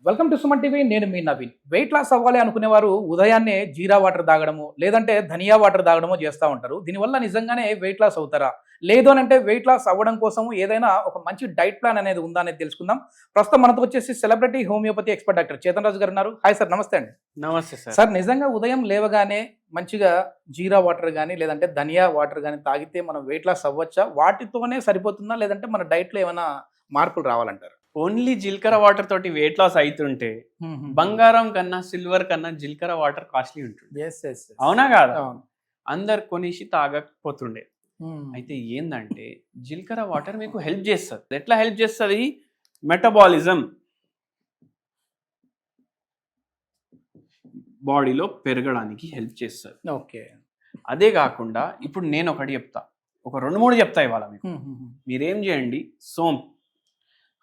Welcome to Suman TV. నేను మీ Naveen. Weight loss అవ్వాలి అనుకునేవారు ఉదయాన్నే జీరా వాటర్ తాగడము, లేదంటే ధనియా వాటర్ తాగడము చేస్తూ ఉంటారు. దీనివల్ల నిజంగానే వెయిట్ లాస్ అవుతారా? లేదు అని అంటే వెయిట్ లాస్ అవ్వడం కోసం ఏదైనా ఒక మంచి డైట్ ప్లాన్ అనేది ఉందా అనేది తెలుసుకుందాం. ప్రస్తుతం మనతో వచ్చేసి celebrity homeopathy expert doctor Chetan Raju గారు ఉన్నారు. హాయ్ సార్, నమస్తే అండి. నమస్తే సార్. సార్, నిజంగా ఉదయం లేవగానే మంచిగా జీరా వాటర్ కానీ లేదంటే ధనియా వాటర్ కానీ తాగితే మనం వెయిట్ లాస్ అవ్వచ్చా? వాటితోనే సరిపోతుందా, లేదంటే మన డైట్లో ఏమైనా మార్పులు రావాలంటారు? ఓన్లీ జీలకర్ర వాటర్ తోటి వెయిట్ లాస్ అవుతుంటే బంగారం కన్నా సిల్వర్ కన్నా జీలకర్ర వాటర్ కాస్ట్లీ ఉంటుంది. అవునా కాదా? అందరు కొనిసి తాగకపోతుండే. అయితే ఏందంటే జీలకర్ర వాటర్ మీకు హెల్ప్ చేస్తుంది. ఎట్లా హెల్ప్ చేస్తుంది? మెటబాలిజం బాడీలో పెరగడానికి హెల్ప్ చేస్తుంది. ఓకే. అదే కాకుండా ఇప్పుడు నేను ఒకటి చెప్తా, ఒక 2-3 చెప్తా ఇవాళ మీకు. మీరేం చేయండి, సోంపు,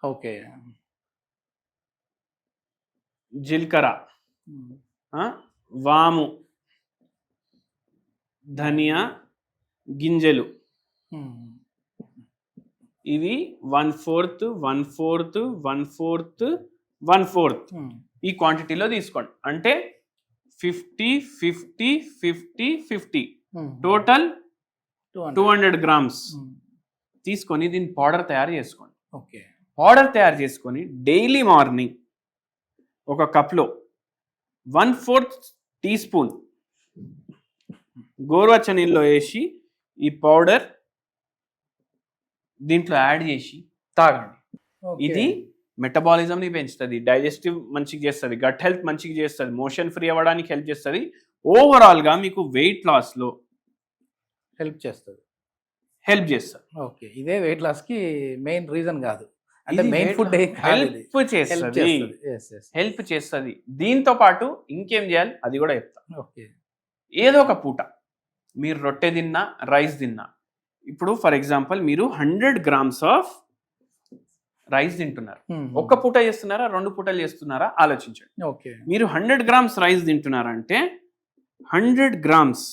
ఓకే, జీలకర్ర, వాము, ధనియా గింజలు, ఇవి 1/4 1/4 1/4 1/4 ఈ క్వాంటిటీలో తీసుకోండి. అంటే 50 50 50 50 టోటల్ 200 గ్రామ్స్ తీసుకొని దీని పౌడర్ తయారు చేసుకోండి. ఓకే. పౌడర్ తయారు చేసుకొని డైలీ మార్నింగ్ ఒక కప్లో 1/4 టీ స్పూన్ గోరువెచ్చ నీళ్ళలో వేసి ఈ పౌడర్ దీంట్లో యాడ్ చేసి తాగండి. ఇది మెటబాలిజంని పెంచుతుంది, డైజెస్టివ్ మంచిగా చేస్తుంది, గట్ హెల్త్ మంచిగా చేస్తుంది, మోషన్ ఫ్రీ అవ్వడానికి హెల్ప్ చేస్తుంది. ఓవరాల్గా మీకు వెయిట్ లాస్లో హెల్ప్ చేస్తుంది. ఓకే, ఇదే వెయిట్ లాస్కి మెయిన్ రీజన్ కాదు, అంటే మెయిన్ ఫుడ్ హెల్ప్ చేస్తుంది. దీంతో పాటు ఇంకేం చేయాలి అది కూడా చెప్తా. ఓకే. ఏదో ఒక పూట మీరు రొట్టె తిన్నా, రైస్ తిన్నా, ఇప్పుడు ఫర్ ఎగ్జాంపుల్ మీరు 100 గ్రామ్స్ ఆఫ్ రైస్ తింటున్నారు. ఒక్క పూట చేస్తున్నారా, 2 పూటలు చేస్తున్నారా ఆలోచించండి. ఓకే. మీరు 100 గ్రామ్స్ రైస్ తింటున్నారంటే 100 గ్రామ్స్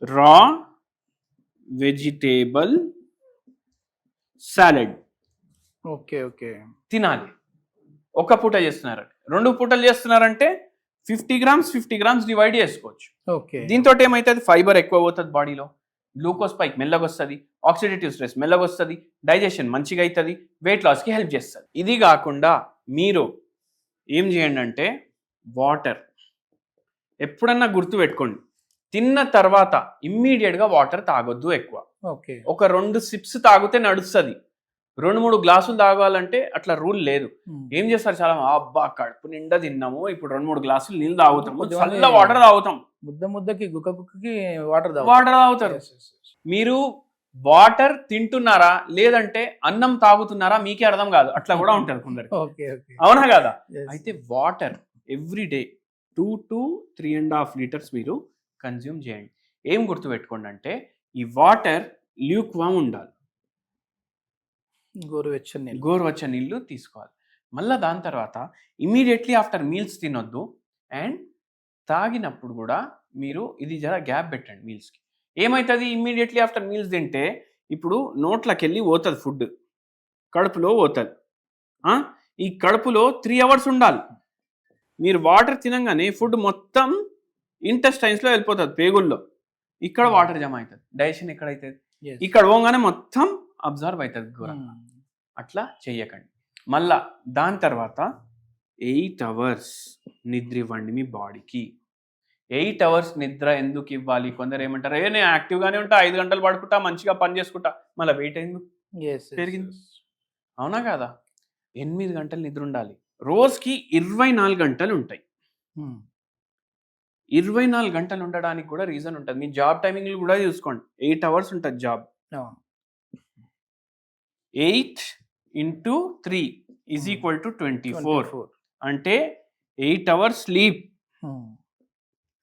రా వెజిటేబుల్ సాలెడ్ ఓకే ఓకే తినాలి. ఒక పూట చేస్తున్నారు, 2 పూటలు చేస్తున్నారంటే 50 గ్రామ్స్ డివైడ్ చేసుకోవచ్చు. ఓకే. దీంతో ఏమవుతుంది, ఫైబర్ ఎక్కువ పోతుంది బాడీలో, గ్లూకోజ్ స్పైక్ మెల్లగా వస్తుంది, ఆక్సిడేటివ్ స్ట్రెస్ మెల్లగా వస్తుంది, డైజెషన్ మంచిగా అవుతుంది, వెయిట్ లాస్కి హెల్ప్ చేస్తుంది. ఇది కాకుండా మీరు ఏం చేయండి అంటే వాటర్ ఎప్పుడన్నా గుర్తు పెట్టుకోండి, తిన్న తర్వాత ఇమ్మీడియట్గా వాటర్ తాగొద్దు ఎక్కువ. ఓకే. ఒక 2 సిప్స్ తాగితే నడుస్తుంది. 2-3 గ్లాసులు తాగాలంటే అట్లా రూల్ లేదు. ఏం చేస్తారు చాలా, అబ్బా కడుపు నిండా తిన్నాము, ఇప్పుడు 2-3 గ్లాసులు నీళ్ళు తాగుతాము, చల్ల వాటర్ తాగుతాం, ముద్దకి గుక్కకి వాటర్ తాగుతారు. మీరు వాటర్ తింటున్నారా లేదంటే అన్నం తాగుతున్నారా మీకే అర్థం కాదు, అట్లా కూడా ఉంటుంది కొందరు. అవునా కదా? అయితే water every day 2 to 3.5 litres మీరు కన్జ్యూమ్ చేయండి. ఏం గుర్తుపెట్టుకోండి అంటే ఈ వాటర్ ల్యూక్వామ్ ఉండాలి, గోరువెచ్చని నీళ్ళు తీసుకోవాలి. మళ్ళీ దాని తర్వాత ఇమీడియట్లీ ఆఫ్టర్ మీల్స్ తినొద్దు. అండ్ తాగినప్పుడు కూడా మీరు ఇది జర గ్యాప్ పెట్టండి మీల్స్కి. ఏమవుతుంది, ఇమ్మీడియట్లీ ఆఫ్టర్ మీల్స్ తింటే ఇప్పుడు నోట్లోకి వెళ్ళి పోతుంది, ఫుడ్ కడుపులో పోతుంది. ఈ కడుపులో 3 hours ఉండాలి. మీరు వాటర్ తినగానే ఫుడ్ మొత్తం ఇంటెస్టైన్స్లో వెళ్ళిపోతుంది, పేగుల్లో. ఇక్కడ వాటర్ జమ అవుతుంది, డైజెషన్ ఎక్కడైతుంది, ఇక్కడ పోగానే మొత్తం అబ్జర్వ్ అవుతుంది ఘోరంగా. అట్లా చెయ్యకండి. మళ్ళా దాని తర్వాత 8 hours నిద్ర ఇవ్వండి మీ బాడీకి. 8 hours నిద్ర ఎందుకు ఇవ్వాలి? కొందరు ఏమంటారు, నేను యాక్టివ్గానే ఉంటా, 5 గంటలు పడుకుంటా, మంచిగా పని చేసుకుంటా, మళ్ళీ వెయిట్ ఎందుకు పెరిగింది? అవునా కదా? 8 గంటలు నిద్ర ఉండాలి. రోజుకి 24 గంటలు ఉంటాయి. 24 గంటలు ఉండడానికి కూడా రీజన్ ఉంటుంది. మీ జాబ్ టైమింగ్లు కూడా చూసుకోండి. 8 hours ఉంటుంది job. 8 into 3 is equal to 24. అంటే 8 hours sleep,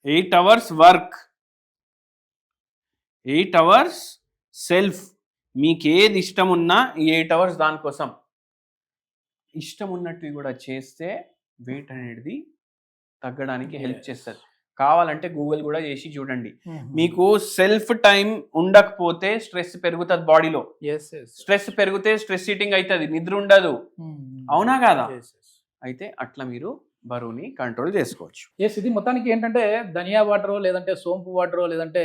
8 hours work, 8 hours self. మీకు ఏది ఇష్టం ఉన్నా ఈ 8 hours దానికోసం. ఇష్టం ఉన్నట్టు కూడా చేస్తే వెయిట్ అనేది తగ్గడానికి హెల్ప్ చేస్తుంది. కావాలంటే గూగుల్ కూడా చేసి చూడండి. మీకు సెల్ఫ్ టైం ఉండకపోతే స్ట్రెస్ పెరుగుతుంది బాడీలో. స్ట్రెస్ పెరిగితే స్ట్రెస్ ఈటింగ్ అవుతుంది, నిద్ర ఉండదు. అవునా కాదా? అయితే అట్లా మీరు బరువుని కంట్రోల్ చేసుకోవచ్చు. ఇది మొత్తానికి ఏంటంటే ధనియా వాటర్ లేదంటే సోంపు వాటర్ లేదంటే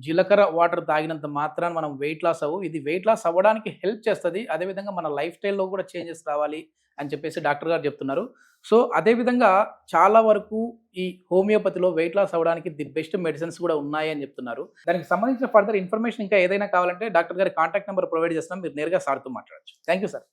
జీలకర్ర వాటర్ తాగినంత మాత్రాన మనం వెయిట్ లాస్ అవ్వు. ఇది వెయిట్ లాస్ అవ్వడానికి హెల్ప్ చేస్తుంది. అదేవిధంగా మన లైఫ్ స్టైల్లో కూడా చేంజెస్ రావాలి అని చెప్పేసి డాక్టర్ గారు చెప్తున్నారు. సో అదేవిధంగా చాలా వరకు ఈ హోమియోపతిలో వెయిట్ లాస్ అవ్వడానికి ది బెస్ట్ మెడిసిన్స్ కూడా ఉన్నాయి అని చెప్తున్నారు. దానికి సంబంధించిన ఫర్దర్ ఇన్ఫర్మేషన్ ఇంకా ఏదైనా కావాలంటే డాక్టర్ గారి కాంటాక్ట్ నెంబర్ ప్రొవైడ్ చేస్తున్నాం. మీరు నేరుగా సార్తో మాట్లాడచ్చు. Thank you sir.